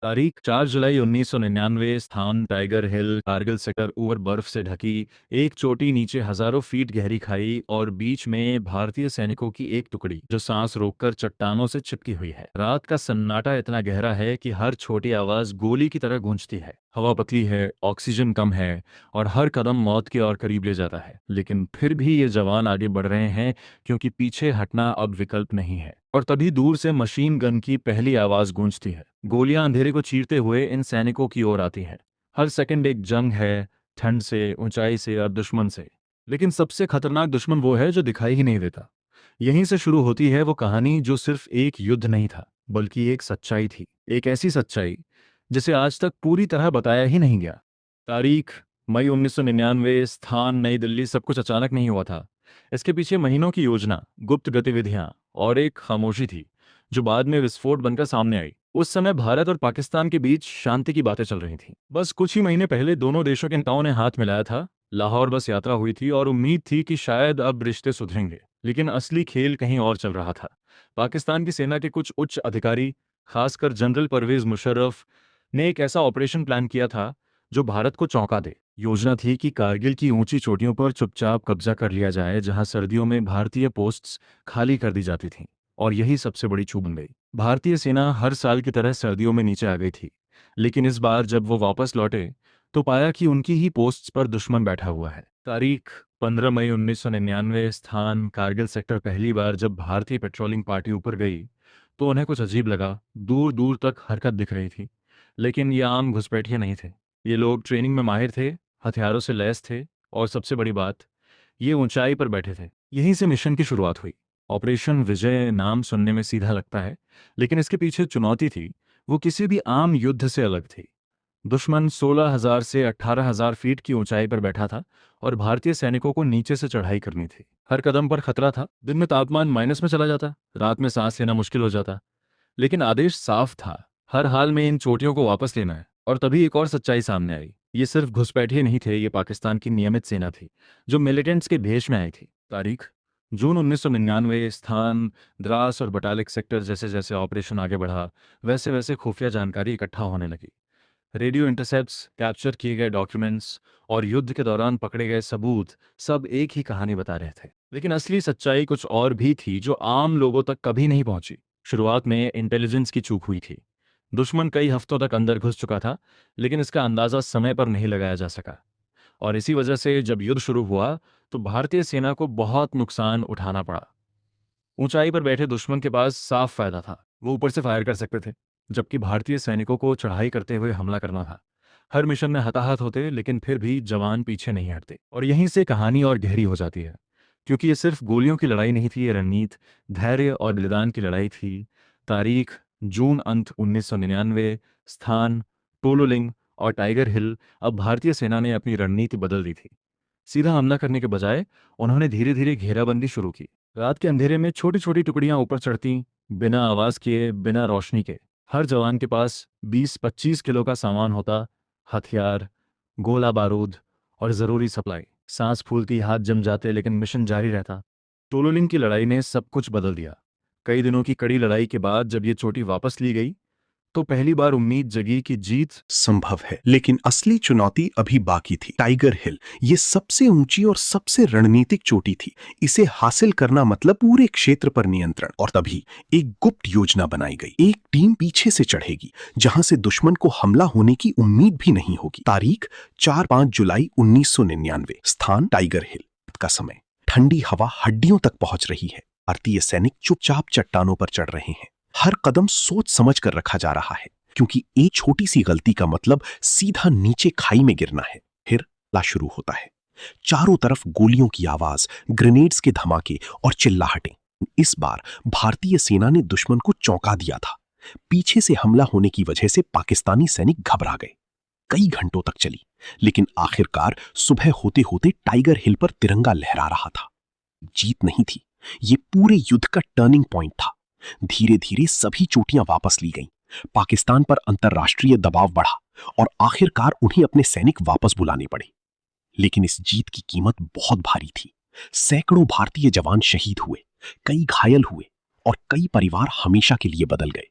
तारीख 4 जुलाई 1999। स्थान टाइगर हिल, कारगिल सेक्टर। ऊपर बर्फ से ढकी एक चोटी, नीचे हजारों फीट गहरी खाई और बीच में भारतीय सैनिकों की एक टुकड़ी जो सांस रोककर चट्टानों से चिपकी हुई है। रात का सन्नाटा इतना गहरा है कि हर छोटी आवाज गोली की तरह गूंजती है। हवा पतली है, ऑक्सीजन कम है और हर कदम मौत के और करीब ले जाता है। लेकिन फिर भी ये जवान आगे बढ़ रहे हैं क्योंकि पीछे हटना अब विकल्प नहीं है। और तभी दूर से मशीन गन की पहली आवाज गूंजती है। गोलियां अंधेरे को चीरते हुए इन सैनिकों की ओर आती हैं। हर सेकंड एक जंग है, ठंड से, ऊंचाई से और दुश्मन से। लेकिन सबसे खतरनाक दुश्मन वो है जो दिखाई ही नहीं देता। यहीं से शुरू होती है वो कहानी जो सिर्फ एक युद्ध नहीं था, बल्कि एक सच्चाई थी। एक ऐसी सच्चाई जिसे आज तक पूरी तरह बताया ही नहीं गया। तारीख मई 1999। स्थान नई दिल्ली। सब कुछ अचानक नहीं हुआ था। इसके पीछे महीनों की योजना, गुप्त गतिविधियां और एक खामोशी थी जो बाद में विस्फोट बनकर सामने आई। उस समय भारत और पाकिस्तान के बीच शांति की बातें चल रही थीं। बस कुछ ही महीने पहले दोनों देशों के नेताओं ने हाथ मिलाया था। लाहौर बस यात्रा हुई थी और उम्मीद थी कि शायद अब रिश्ते सुधरेंगे। लेकिन असली खेल कहीं और चल रहा था। पाकिस्तान की सेना के कुछ उच्च अधिकारी, खासकर जनरल परवेज मुशर्रफ, ने एक ऐसा ऑपरेशन प्लान किया था जो भारत को चौंका दे। योजना थी कि कारगिल की ऊंची चोटियों पर चुपचाप कब्जा कर लिया जाए, जहां सर्दियों में भारतीय पोस्ट्स खाली कर दी जाती थीं। और यही सबसे बड़ी चूक बन गई। भारतीय सेना हर साल की तरह सर्दियों में नीचे आ गई थी। लेकिन इस बार जब वो वापस लौटे तो पाया कि उनकी ही पोस्ट्स पर दुश्मन बैठा हुआ है। तारीख 15 मई 1999। स्थान कारगिल सेक्टर। पहली बार जब भारतीय पेट्रोलिंग पार्टी ऊपर गई तो उन्हें कुछ अजीब लगा। दूर दूर तक हरकत दिख रही थी। लेकिन ये आम घुसपैठिए नहीं थे। ये लोग ट्रेनिंग में माहिर थे, हथियारों से लैस थे और सबसे बड़ी बात, ये ऊंचाई पर बैठे थे। यहीं से मिशन की शुरुआत हुई। ऑपरेशन विजय नाम सुनने में सीधा लगता है, लेकिन इसके पीछे चुनौती थी वो किसी भी आम युद्ध से अलग थी। दुश्मन 16,000 से 18,000 फीट की ऊंचाई पर बैठा था और भारतीय सैनिकों को नीचे से चढ़ाई करनी थी। हर कदम पर खतरा था। दिन में तापमान माइनस में चला जाता, रात में सांस लेना मुश्किल हो जाता। लेकिन आदेश साफ था, हर हाल में इन चोटियों को वापस लेना है। और तभी एक और सच्चाई सामने आई। ये सिर्फ घुसपैठिए नहीं थे, ये पाकिस्तान की नियमित सेना थी जो मिलिटेंट्स के भेष में आई थी। तारीख जून 1999। स्थान द्रास और बटालिक सेक्टर। जैसे जैसे ऑपरेशन आगे बढ़ा वैसे वैसे खुफिया जानकारी इकट्ठा होने लगी। रेडियो इंटरसेप्ट्स, कैप्चर किए गए डॉक्यूमेंट्स और युद्ध के दौरान पकड़े गए सबूत, सब एक ही कहानी बता रहे थे। लेकिन असली सच्चाई कुछ और भी थी जो आम लोगों तक कभी नहीं पहुंची। शुरुआत में इंटेलिजेंस की चूक हुई थी। दुश्मन कई हफ्तों तक अंदर घुस चुका था, लेकिन इसका अंदाजा समय पर नहीं लगाया जा सका। और इसी वजह से जब युद्ध शुरू हुआ तो भारतीय सेना को बहुत नुकसान उठाना पड़ा। ऊंचाई पर बैठे दुश्मन के पास साफ फायदा था, वो ऊपर से फायर कर सकते थे, जबकि भारतीय सैनिकों को चढ़ाई करते हुए हमला करना था। हर मिशन में हताहत होते, लेकिन फिर भी जवान पीछे नहीं हटते। और यहीं से कहानी और गहरी हो जाती है, क्योंकि ये सिर्फ गोलियों की लड़ाई नहीं थी, ये रणनीति, धैर्य और बलिदान की लड़ाई थी। तारीख जून अंत 1999। स्थान टोलोलिंग और टाइगर हिल। अब भारतीय सेना ने अपनी रणनीति बदल दी थी। सीधा हमला करने के बजाय उन्होंने धीरे धीरे घेराबंदी शुरू की। रात के अंधेरे में छोटी छोटी टुकड़ियां ऊपर चढ़ती, बिना आवाज किए, बिना रोशनी के। हर जवान के पास 20-25 किलो का सामान होता, हथियार, गोला बारूद और जरूरी सप्लाई। सांस फूलती, हाथ जम जाते, लेकिन मिशन जारी रहता। टोलोलिंग की लड़ाई ने सब कुछ बदल दिया। कई दिनों की कड़ी लड़ाई के बाद जब ये चोटी वापस ली गई तो पहली बार उम्मीद जगी कि जीत संभव है। लेकिन असली चुनौती अभी बाकी थी। टाइगर हिल ये सबसे ऊंची और सबसे रणनीतिक चोटी थी। इसे हासिल करना मतलब पूरे क्षेत्र पर नियंत्रण। और तभी एक गुप्त योजना बनाई गई। एक टीम पीछे से चढ़ेगी जहां से दुश्मन को हमला होने की उम्मीद भी नहीं होगी। तारीख 4-5 जुलाई 1999। स्थान टाइगर हिल का समय। ठंडी हवा हड्डियों तक पहुंच रही है। भारतीय सैनिक चुपचाप चट्टानों पर चढ़ रहे हैं। हर कदम सोच समझ कर रखा जा रहा है, क्योंकि एक छोटी सी गलती का मतलब सीधा नीचे खाई में गिरना है। फिर ला शुरू होता है। चारों तरफ गोलियों की आवाज, ग्रेनेड्स के धमाके और चिल्लाहटें। इस बार भारतीय सेना ने दुश्मन को चौंका दिया था। पीछे से हमला होने की वजह से पाकिस्तानी सैनिक घबरा गए। कई घंटों तक चली, लेकिन आखिरकार सुबह होते होते टाइगर हिल पर तिरंगा लहरा रहा था। जीत नहीं थी, ये पूरे युद्ध का टर्निंग पॉइंट था। धीरे धीरे सभी चोटियां वापस ली गईं। पाकिस्तान पर अंतर्राष्ट्रीय दबाव बढ़ा और आखिरकार उन्हें अपने सैनिक वापस बुलाने पड़े। लेकिन इस जीत की कीमत बहुत भारी थी। सैकड़ों भारतीय जवान शहीद हुए, कई घायल हुए और कई परिवार हमेशा के लिए बदल गए।